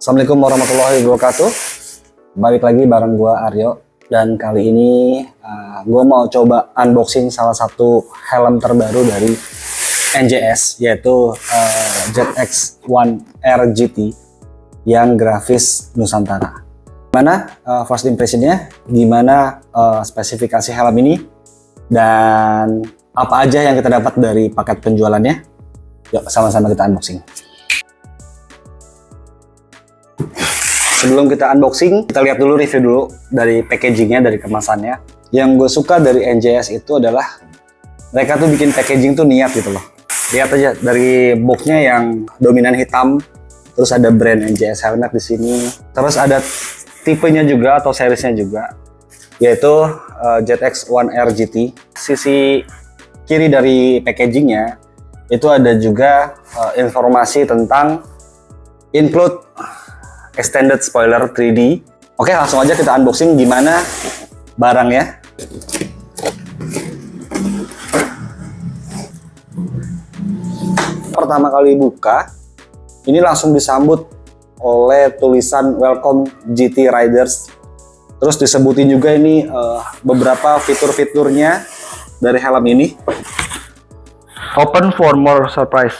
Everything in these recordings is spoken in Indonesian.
Assalamualaikum warahmatullahi wabarakatuh. Balik lagi bareng gua Aryo, dan kali ini gua mau coba unboxing salah satu helm terbaru dari NJS, yaitu ZX-1R GT yang grafis Nusantara. Gimana first impressionnya, gimana spesifikasi helm ini, dan apa aja yang kita dapat dari paket penjualannya. Yuk sama-sama kita unboxing. Sebelum kita unboxing, kita lihat dulu, review dulu dari packagingnya, dari kemasannya. Yang gue suka dari NJS itu adalah mereka tuh bikin packaging tuh niat gitu loh. Lihat aja dari boxnya yang dominan hitam, terus ada brand NJS helmet di sini, terus ada tipenya juga atau seriesnya juga, yaitu ZX-1R GT. Sisi kiri dari packagingnya itu ada juga informasi tentang include extended spoiler 3D. Oke, langsung aja kita unboxing gimana barangnya. Pertama kali buka, ini langsung disambut oleh tulisan Welcome GT Riders. Terus disebutin juga ini beberapa fitur-fiturnya dari helm ini. Open for more surprise.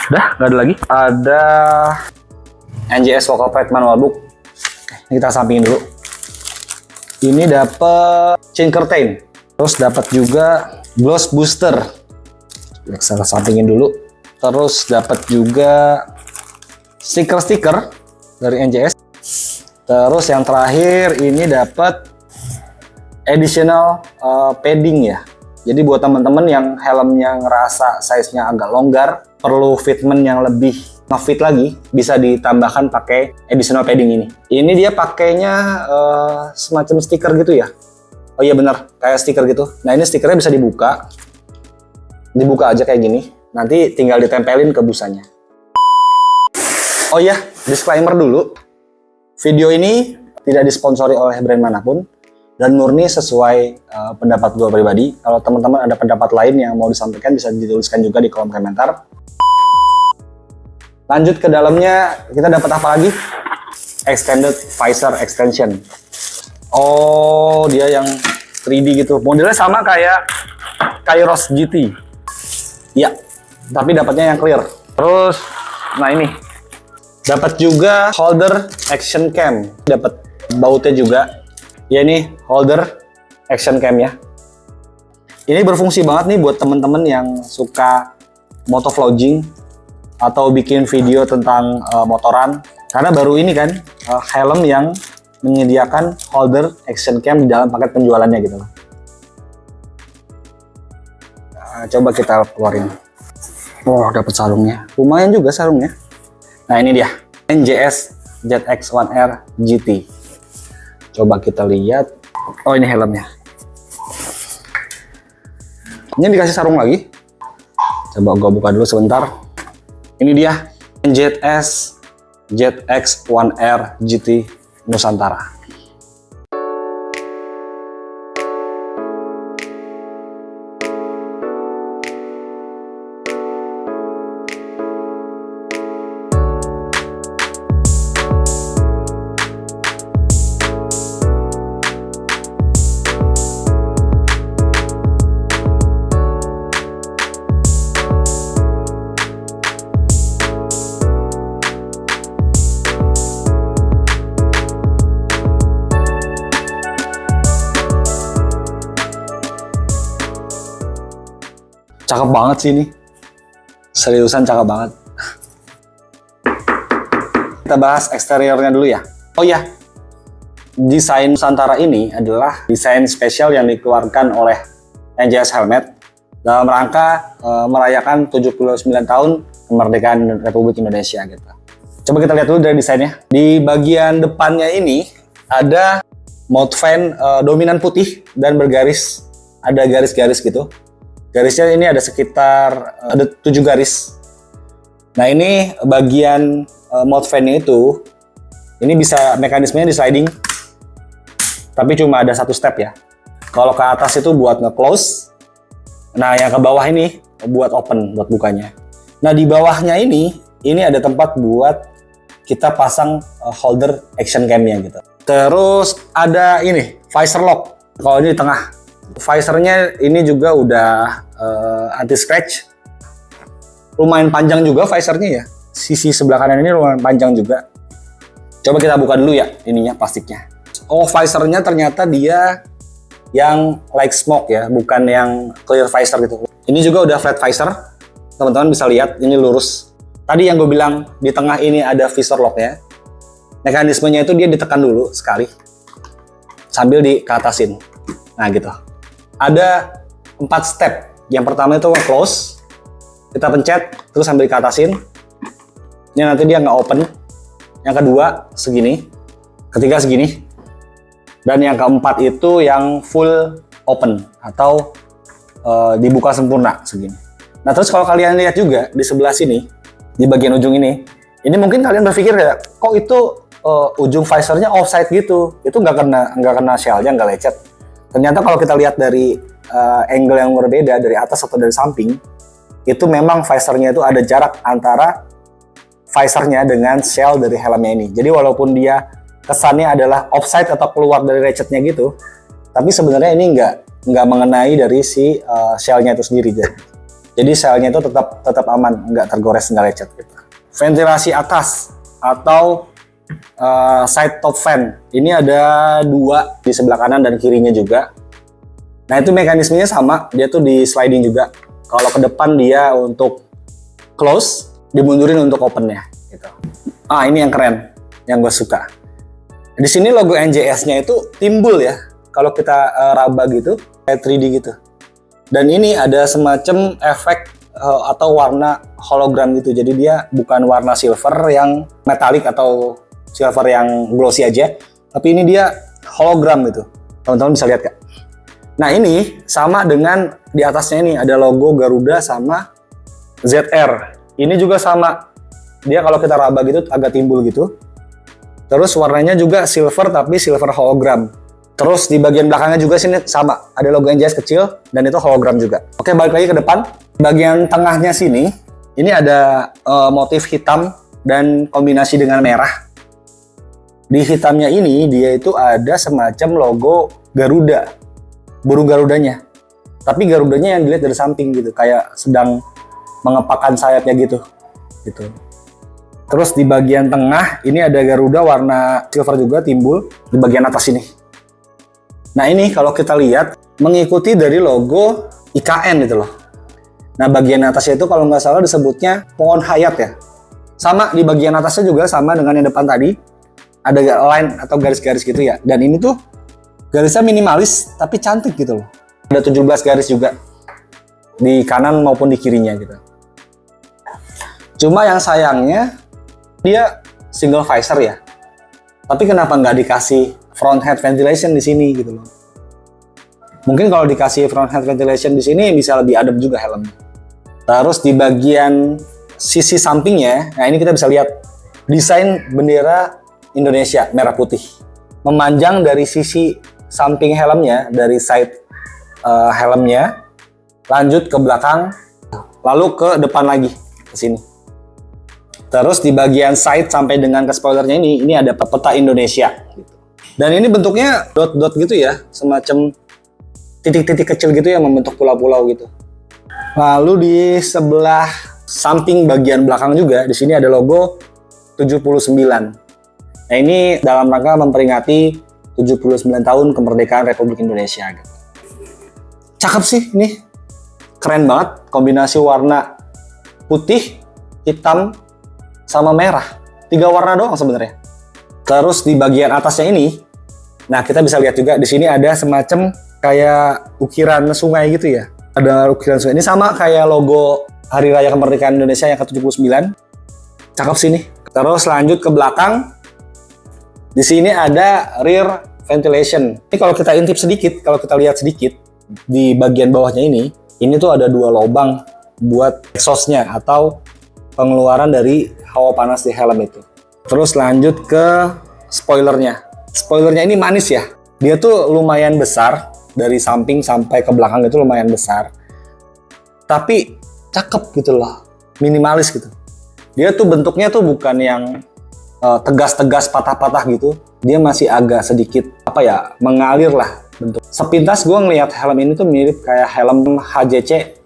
Udah, nggak ada lagi. Ada NJS Local Plate Manual Book. Ini kita sampingin dulu. Ini dapat chain curtain. Terus dapat juga gloss booster. Kita sampingin dulu. Terus dapat juga stiker-stiker dari NJS. Terus yang terakhir ini dapat additional padding ya. Jadi buat teman-teman yang helmnya ngerasa size-nya agak longgar, perlu fitment yang lebih ngefit lagi, bisa ditambahkan pakai additional padding ini. Ini dia pakainya semacam stiker gitu ya. Oh iya bener, kayak stiker gitu. Nah ini stikernya bisa dibuka. Dibuka aja kayak gini. Nanti tinggal ditempelin ke busanya. Oh iya, disclaimer dulu. Video ini tidak disponsori oleh brand manapun, dan murni sesuai pendapat gue pribadi. Kalau teman-teman ada pendapat lain yang mau disampaikan, bisa dituliskan juga di kolom komentar. Lanjut ke dalamnya, kita dapat apa lagi? Extended visor extension. Oh, dia yang 3D gitu. Modelnya sama kayak Kairos GT. Ya, tapi dapatnya yang clear. Terus, nah ini. Dapat juga holder action cam. Dapat bautnya juga. Ya ini holder action cam ya. Ini berfungsi banget nih buat temen-temen yang suka motovlogging atau bikin video tentang motoran. Karena baru ini kan helm yang menyediakan holder action cam di dalam paket penjualannya gitu. Coba kita keluarin. Oh, dapat sarungnya. Lumayan juga sarungnya. Nah ini dia NJS ZX-1R GT. Coba kita lihat. Oh ini helmnya. Ini dikasih sarung lagi. Coba gue buka dulu sebentar. Ini dia NJS ZX-1R GT Nusantara. Cakep banget sih ini. Seriusan cakep banget. Kita bahas eksteriornya dulu ya. Oh iya, desain Nusantara ini adalah desain spesial yang dikeluarkan oleh NJS Helmet dalam rangka merayakan 79 tahun kemerdekaan Republik Indonesia gitu. Coba kita lihat dulu dari desainnya. Di bagian depannya ini ada mount fan dominan putih dan bergaris, ada garis-garis gitu. Garisnya ini ada sekitar 7 garis. Nah ini bagian mount fan-nya itu, ini bisa mekanismenya di sliding, tapi cuma ada satu step ya. Kalau ke atas itu buat nge-close, nah yang ke bawah ini buat open, buat bukanya. Nah di bawahnya ini ada tempat buat kita pasang holder action cam-nya gitu. Terus ada ini visor lock. Kalau ini di tengah, visornya ini juga udah anti scratch. Lumayan panjang juga visornya ya. Sisi sebelah kanan ini lumayan panjang juga. Coba kita buka dulu ya ininya, plastiknya. Oh, visornya ternyata dia yang like smoke ya, bukan yang clear visor gitu. Ini juga udah flat visor. Teman-teman bisa lihat ini lurus. Tadi yang gue bilang di tengah ini ada visor locknya. Mekanismenya itu dia ditekan dulu sekali sambil dikeatasin. Nah gitu. Ada 4 step. Yang pertama itu close. Kita pencet terus sambil dikeatasin. Ini nanti dia nggak open. Yang kedua segini. Ketiga segini. Dan yang keempat itu yang full open atau dibuka sempurna segini. Nah terus kalau kalian lihat juga di sebelah sini, di bagian ujung ini mungkin kalian berpikir kayak kok itu ujung visornya offside gitu. Itu nggak kena shellnya, nggak lecet. Ternyata kalau kita lihat dari angle yang berbeda dari atas atau dari samping, itu memang visornya itu ada jarak antara visornya dengan shell dari helmnya ini. Jadi walaupun dia kesannya adalah offside atau keluar dari lecetnya gitu, tapi sebenarnya ini nggak mengenai dari si shellnya itu sendiri. Jadi shellnya itu tetap aman, nggak tergores, nggak lecet gitu. Ventilasi atas atau side top fan ini ada 2 di sebelah kanan dan kirinya juga. Nah itu mekanismenya sama, dia tuh di sliding juga. Kalau ke depan dia untuk close, dimundurin untuk opennya gitu. Ini yang keren, yang gue suka. Di sini logo NJS-nya itu timbul ya, kalau kita raba gitu, kayak 3D gitu. Dan ini ada semacam efek atau warna hologram gitu. Jadi dia bukan warna silver yang metalik atau silver yang glossy aja, tapi ini dia hologram gitu. Teman-teman bisa lihat Kak. Nah ini sama dengan di atasnya ini ada logo Garuda sama ZR. Ini juga sama. Dia kalau kita raba gitu agak timbul gitu. Terus warnanya juga silver tapi silver hologram. Terus di bagian belakangnya juga sini sama. Ada logo NJS kecil dan itu hologram juga. Oke, balik lagi ke depan. Bagian tengahnya sini, ini ada motif hitam dan kombinasi dengan merah. Di hitamnya ini dia itu ada semacam logo Garuda, burung Garudanya. Tapi Garudanya yang dilihat dari samping gitu, kayak sedang mengepakkan sayapnya gitu. Terus di bagian tengah ini ada Garuda warna silver juga timbul di bagian atas ini. Nah ini kalau kita lihat mengikuti dari logo IKN gitu loh. Nah bagian atasnya itu kalau nggak salah disebutnya pohon hayat ya. Sama di bagian atasnya juga sama dengan yang depan tadi. Ada line atau garis-garis gitu ya. Dan ini tuh garisnya minimalis tapi cantik gitu loh. Ada 17 garis juga di kanan maupun di kirinya gitu. Cuma yang sayangnya dia single visor ya. Tapi kenapa nggak dikasih front head ventilation di sini gitu loh. Mungkin kalau dikasih front head ventilation di sini bisa lebih adem juga helmnya. Terus di bagian sisi sampingnya, nah ini kita bisa lihat desain bendera Indonesia merah putih memanjang dari sisi samping helmnya, dari side helmnya lanjut ke belakang lalu ke depan lagi ke sini. Terus di bagian side sampai dengan ke spoilernya ini ada peta Indonesia gitu. Dan ini bentuknya dot-dot gitu ya, semacam titik-titik kecil gitu yang membentuk pulau-pulau gitu. Lalu di sebelah samping bagian belakang juga di sini ada logo 79. Nah ini dalam rangka memperingati 79 tahun kemerdekaan Republik Indonesia. Cakep sih ini, keren banget kombinasi warna putih, hitam, sama merah. 3 warna doang sebenarnya. Terus di bagian atasnya ini, nah kita bisa lihat juga di sini ada semacam kayak ukiran sungai gitu ya. Ada ukiran sungai. Ini sama kayak logo Hari Raya Kemerdekaan Indonesia yang ke-79. Cakep sih ini. Terus lanjut ke belakang. Di sini ada rear ventilation. Ini kalau kita intip sedikit, kalau kita lihat sedikit di bagian bawahnya ini tuh ada 2 lubang buat exhaust-nya atau pengeluaran dari hawa panas di helm itu. Terus lanjut ke spoilernya. Spoilernya ini manis ya. Dia tuh lumayan besar, dari samping sampai ke belakang itu lumayan besar. tapi cakep gitu loh, minimalis gitu. Dia tuh bentuknya tuh bukan yang tegas-tegas patah-patah gitu, dia masih agak sedikit apa ya, mengalir lah bentuk. Sepintas gue ngelihat helm ini tuh mirip kayak helm HJC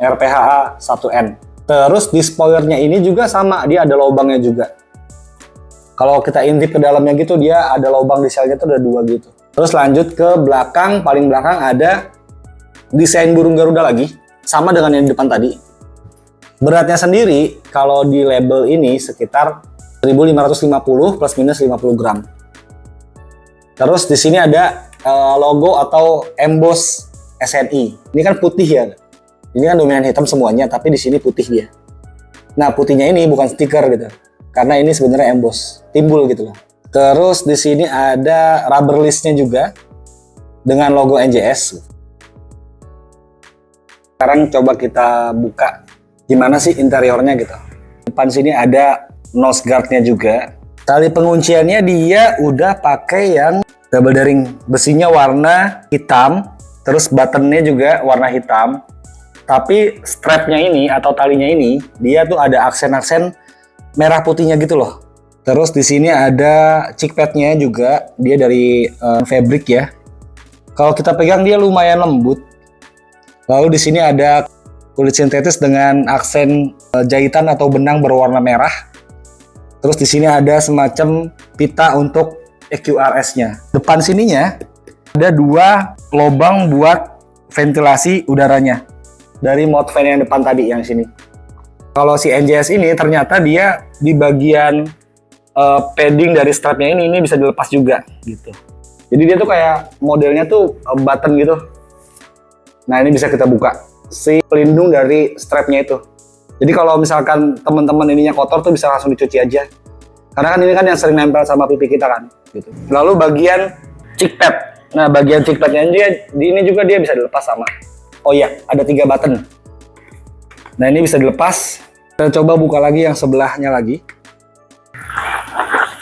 RPHA 1N. Terus di spoilernya ini juga sama, dia ada lubangnya juga. Kalau kita intip ke dalamnya gitu, dia ada lubang di selnya tuh ada 2 gitu. Terus lanjut ke belakang, paling belakang ada desain burung Garuda lagi, sama dengan yang di depan tadi. Beratnya sendiri kalau di label ini sekitar 1550 plus minus 50 gram. Terus di sini ada logo atau emboss SNI. Ini kan putih ya. Ini kan dominan hitam semuanya, tapi di sini putih dia. Nah, putihnya ini bukan stiker gitu. Karena ini sebenarnya emboss, timbul gitu loh. Terus di sini ada rubber listnya juga dengan logo NJS. Sekarang coba kita buka gimana sih interiornya gitu. Depan sini ada nose guardnya juga. Tali pengunciannya dia udah pakai yang double daring, besinya warna hitam, terus buttonnya juga warna hitam. Tapi strapnya ini atau talinya ini dia tuh ada aksen-aksen merah putihnya gitu loh. Terus di sini ada cheek padnya juga, dia dari fabric ya. Kalau kita pegang dia lumayan lembut. Lalu di sini ada kulit sintetis dengan aksen jahitan atau benang berwarna merah. Terus di sini ada semacam pita untuk EQRS-nya. Depan sininya ada 2 lubang buat ventilasi udaranya dari mount fan yang depan tadi yang sini. Kalau si NJS ini ternyata dia di bagian padding dari strapnya ini bisa dilepas juga gitu. Jadi dia tuh kayak modelnya tuh button gitu. Nah, ini bisa kita buka si pelindung dari strapnya itu. Jadi kalau misalkan teman-teman ininya kotor tuh bisa langsung dicuci aja. Karena kan ini kan yang sering nempel sama pipi kita kan gitu. Lalu bagian cheek pad. Nah, bagian cheek padnya ini juga dia bisa dilepas sama. Oh iya, ada 3 button. Nah, ini bisa dilepas. Kita coba buka lagi yang sebelahnya lagi.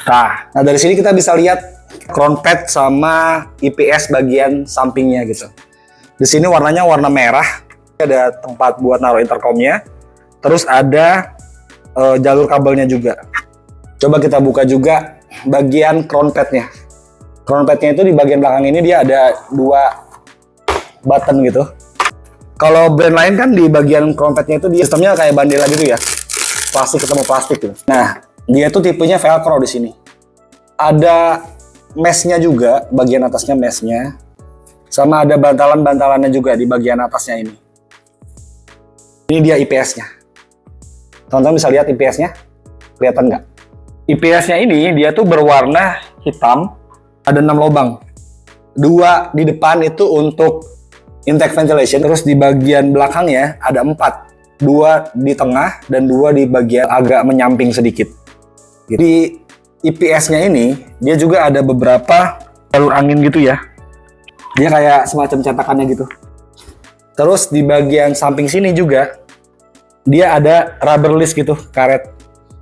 Nah, dari sini kita bisa lihat crown pad sama IPS bagian sampingnya gitu. Di sini warnanya warna merah. Ada tempat buat naruh intercomnya. Terus ada jalur kabelnya juga. Coba kita buka juga bagian crown padnya. Crown padnya itu di bagian belakang ini dia ada 2 button gitu. Kalau brand lain kan di bagian crown padnya itu dia sistemnya kayak bandela gitu ya. Plastik ketemu plastik gitu. Nah, dia tuh tipenya velcro di sini. Ada meshnya juga, bagian atasnya meshnya. Sama ada bantalan-bantalannya juga di bagian atasnya ini. Ini dia IPS-nya. Teman-teman bisa lihat IPS-nya? Kelihatan nggak? IPS-nya ini dia tuh berwarna hitam. Ada 6 lubang. 2 di depan itu untuk intake ventilation. Terus di bagian belakangnya ada 4. 2 di tengah dan 2 di bagian agak menyamping sedikit. Di IPS-nya ini dia juga ada beberapa jalur angin gitu ya. Dia kayak semacam cetakannya gitu. Terus di bagian samping sini juga dia ada rubber list gitu, karet.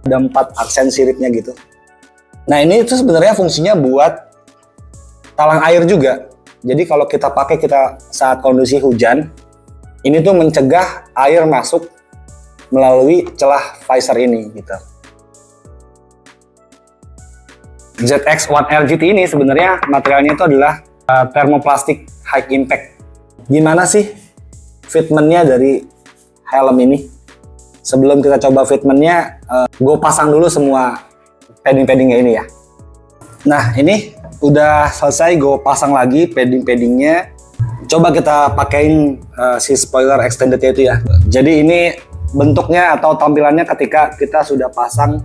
Ada 4 aksen siripnya gitu. Nah, ini itu sebenarnya fungsinya buat talang air juga. Jadi kalau kita pakai saat kondisi hujan, ini tuh mencegah air masuk melalui celah visor ini gitu. ZX-1R GT ini sebenarnya materialnya itu adalah thermoplastic high impact. Gimana sih fitmentnya dari helm ini? Sebelum kita coba fitmentnya, gue pasang dulu semua padding-paddingnya ini ya. Nah, ini udah selesai, gue pasang lagi padding-paddingnya. Coba kita pakein si spoiler extendednya itu ya. Jadi ini bentuknya atau tampilannya ketika kita sudah pasang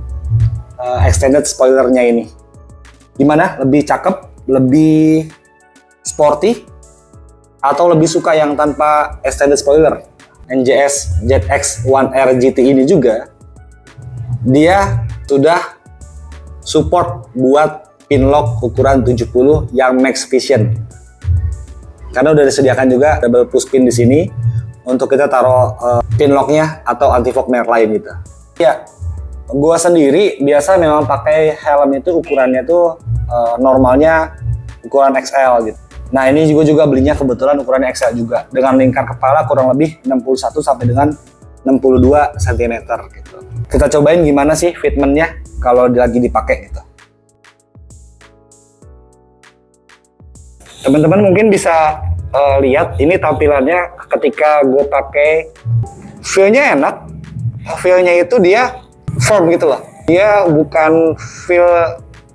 extended spoilernya ini. Gimana? Lebih cakep? Lebih sporty? Atau lebih suka yang tanpa extended spoiler? NJS ZX-1R GT ini juga dia sudah support buat pin lock ukuran 70 yang max vision. Karena udah disediakan juga double push pin di sini untuk kita taruh pin locknya atau anti fog merek lain gitu. Ya, gua sendiri biasa memang pakai helm itu ukurannya tuh normalnya ukuran XL gitu. Nah ini juga belinya kebetulan ukurannya XL juga, dengan lingkar kepala kurang lebih 61 sampai dengan 62 cm gitu. Kita cobain gimana sih fitmentnya kalau lagi dipakai gitu. Teman-teman mungkin bisa lihat ini tampilannya ketika gue pakai. Feel-nya enak, feel-nya itu dia firm gitu loh. Dia bukan feel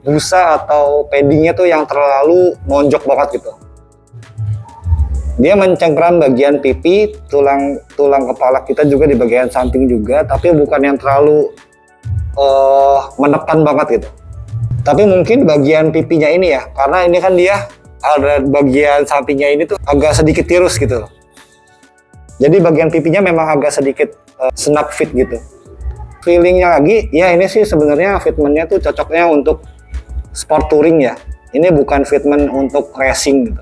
busa atau paddingnya tuh yang terlalu nonjok banget gitu. Dia mencengkeram bagian pipi, tulang kepala kita juga di bagian samping juga, tapi bukan yang terlalu menekan banget gitu. Tapi mungkin bagian pipinya ini ya, karena ini kan dia ada bagian sampingnya ini tuh agak sedikit tirus gitu. Jadi bagian pipinya memang agak sedikit snug fit gitu. Feelingnya lagi, ya ini sih sebenarnya fitmentnya tuh cocoknya untuk sport touring ya. Ini bukan fitment untuk racing gitu.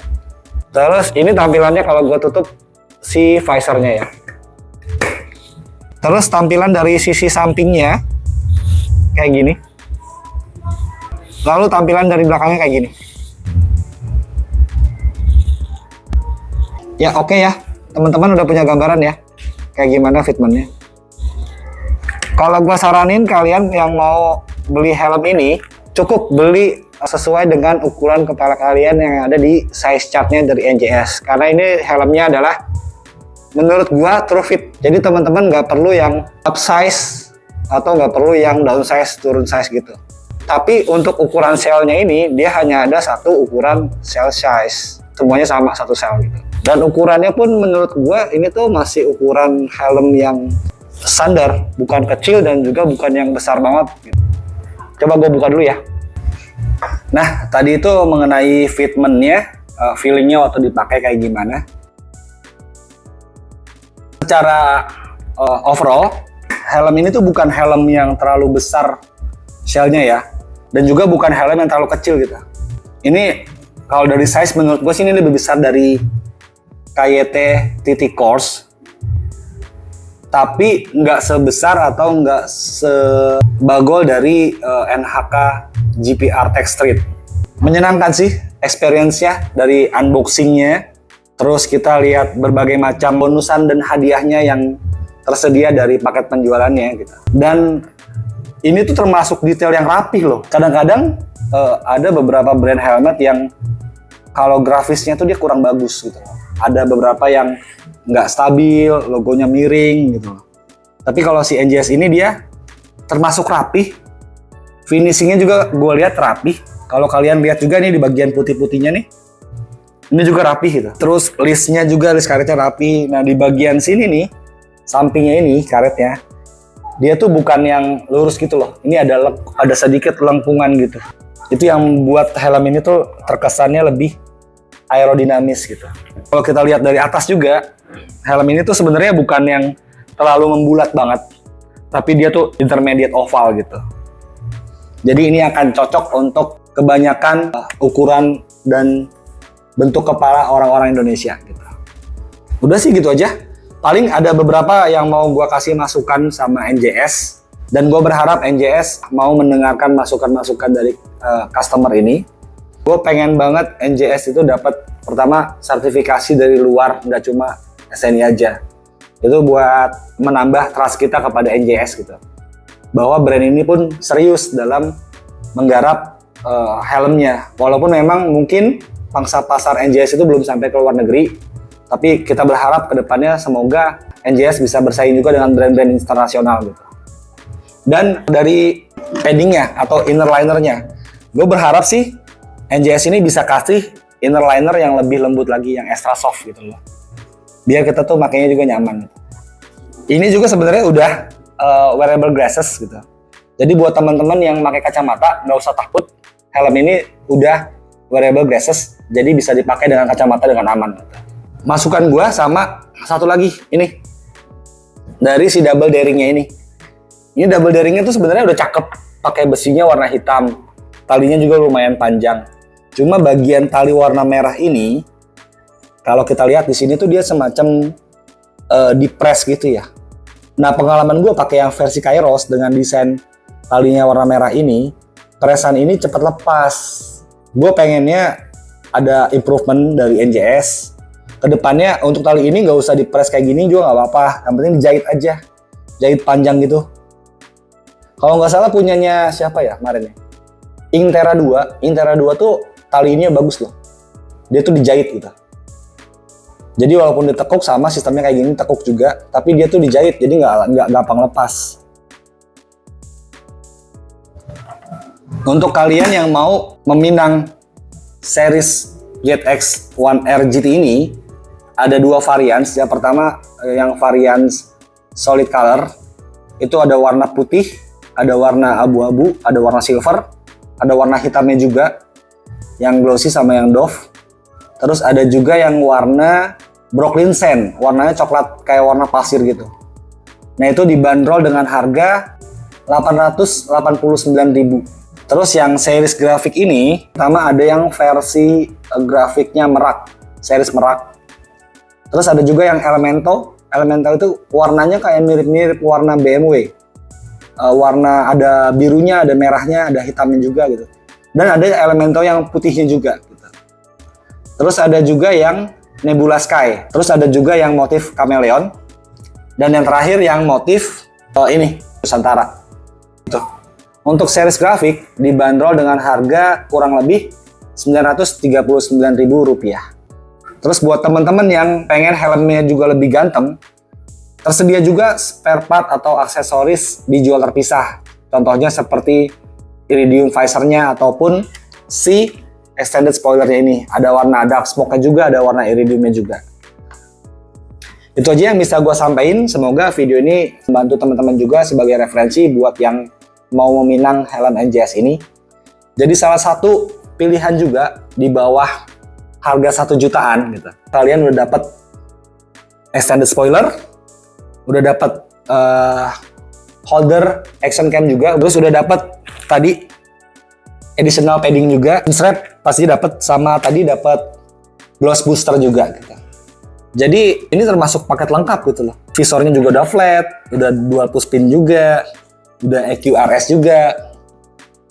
Terus ini tampilannya kalau gue tutup si visornya ya. Terus tampilan dari sisi sampingnya kayak gini. Lalu tampilan dari belakangnya kayak gini. Ya oke ya, teman-teman udah punya gambaran ya kayak gimana fitmentnya. Kalau gue saranin kalian yang mau beli helm ini, cukup beli sesuai dengan ukuran kepala kalian yang ada di size chartnya dari NJS, karena ini helmnya adalah menurut gua true fit. Jadi teman-teman nggak perlu yang upsize atau nggak perlu yang downsize, turun size gitu. Tapi untuk ukuran shellnya ini dia hanya ada satu ukuran shell size, semuanya sama satu shell gitu. Dan ukurannya pun menurut gua ini tuh masih ukuran helm yang standar, bukan kecil dan juga bukan yang besar banget gitu. Coba gua buka dulu ya. Nah, tadi itu mengenai fitmentnya, feelingnya waktu dipakai kayak gimana. Secara overall, helm ini tuh bukan helm yang terlalu besar shellnya ya, dan juga bukan helm yang terlalu kecil gitu. Ini kalau dari size menurut gue sih ini lebih besar dari KYT TT Course, tapi nggak sebesar atau nggak sebagol dari NHK GPR Tech Street. Menyenangkan sih experience-nya dari unboxing-nya. Terus kita lihat berbagai macam bonusan dan hadiahnya yang tersedia dari paket penjualannya gitu. Dan ini tuh termasuk detail yang rapih loh. Kadang-kadang ada beberapa brand helmet yang kalau grafisnya tuh dia kurang bagus gitu. Ada beberapa yang nggak stabil, logonya miring gitu. Tapi kalau si NJS ini dia termasuk rapih. Finishingnya juga gue lihat rapi. Kalau kalian lihat juga nih di bagian putih-putihnya nih, ini juga rapi gitu. Terus listnya juga, list karetnya rapi. Nah di bagian sini nih, sampingnya ini karetnya, dia tuh bukan yang lurus gitu loh. Ini ada sedikit lengkungan gitu. Itu yang buat helm ini tuh terkesannya lebih aerodinamis gitu. Kalau kita lihat dari atas juga, helm ini tuh sebenarnya bukan yang terlalu membulat banget, tapi dia tuh intermediate oval gitu. Jadi ini akan cocok untuk kebanyakan ukuran dan bentuk kepala orang-orang Indonesia gitu. Udah sih gitu aja. Paling ada beberapa yang mau gue kasih masukan sama NJS, dan gue berharap NJS mau mendengarkan masukan-masukan dari customer ini. Gue pengen banget NJS itu dapat pertama sertifikasi dari luar, nggak cuma SNI aja. Itu buat menambah trust kita kepada NJS gitu. Bahwa brand ini pun serius dalam menggarap helmnya. Walaupun memang mungkin pangsa pasar NJS itu belum sampai ke luar negeri, tapi kita berharap kedepannya semoga NJS bisa bersaing juga dengan brand-brand internasional gitu. Dan dari paddingnya atau inner linernya, gue berharap sih NJS ini bisa kasih inner liner yang lebih lembut lagi, yang extra soft gitu loh. Biar kita tuh makainya juga nyaman. Ini juga sebenarnya udah wearable glasses gitu. Jadi buat teman-teman yang pakai kacamata nggak usah takut, helm ini udah wearable glasses, jadi bisa dipakai dengan kacamata dengan aman. Masukan gua sama satu lagi ini dari si double daringnya ini. Ini double daringnya tuh sebenarnya udah cakep, pakai besinya warna hitam, talinya juga lumayan panjang. Cuma bagian tali warna merah ini, kalau kita lihat di sini tuh dia semacam di-press gitu ya. Nah pengalaman gue pakai yang versi Kairos dengan desain talinya warna merah ini, presan ini cepat lepas. Gue pengennya ada improvement dari NJS. Kedepannya untuk tali ini nggak usah dipres kayak gini juga nggak apa-apa, yang penting dijahit aja, jahit panjang gitu. Kalau nggak salah punyanya siapa ya kemarin ya? Intera 2 tuh tali ini bagus loh, dia tuh dijahit gitu. Jadi walaupun ditekuk sama sistemnya kayak gini, tekuk juga, tapi dia tuh dijahit, jadi nggak gampang lepas. Untuk kalian yang mau meminang series ZX One R GT ini, ada dua varian. Yang pertama yang varian solid color, itu ada warna putih, ada warna abu-abu, ada warna silver, ada warna hitamnya juga, yang glossy sama yang doff. Terus ada juga yang warna Brooklyn Sand, warnanya coklat kayak warna pasir gitu. Nah itu dibanderol dengan harga 889.000. Terus yang series grafik ini, pertama ada yang versi grafiknya merak, series merak. Terus ada juga yang Elemento. Elemento itu warnanya kayak mirip-mirip warna BMW. Warna ada birunya, ada merahnya, ada hitamnya juga gitu. Dan ada Elemento yang putihnya juga. Gitu. Terus ada juga yang Nebula Sky. Terus ada juga yang motif Chameleon. Dan yang terakhir yang motif ini Nusantara. Gitu. Untuk series grafik dibanderol dengan harga kurang lebih Rp939.000. Terus buat teman-teman yang pengen helmnya juga lebih ganteng, tersedia juga spare part atau aksesoris dijual terpisah. Contohnya seperti iridium visornya ataupun si extended spoilernya ini. Ada warna dark smoke-nya juga, ada warna iridiumnya juga. Itu aja yang bisa gue sampaikan. Semoga video ini membantu teman-teman juga sebagai referensi buat yang mau meminang helm NJS ini. Jadi salah satu pilihan juga di bawah harga 1 jutaan gitu. Kalian udah dapat extended spoiler, udah dapat holder action cam juga, terus udah dapat tadi additional padding juga, strap pasti dapat, sama tadi dapat gloss booster juga gitu. Jadi ini termasuk paket lengkap gitu loh. Visornya juga udah flat, udah dual push pin juga, udah EQRS juga.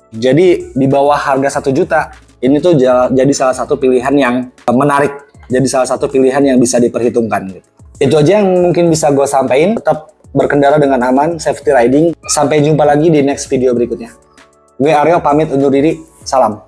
Jadi di bawah harga 1 juta ini tuh jadi salah satu pilihan yang menarik, jadi salah satu pilihan yang bisa diperhitungkan gitu. Itu aja yang mungkin bisa gue sampaikan. Tetap berkendara dengan aman, safety riding. Sampai jumpa lagi di next video berikutnya. Gue Aryo pamit undur diri, salam.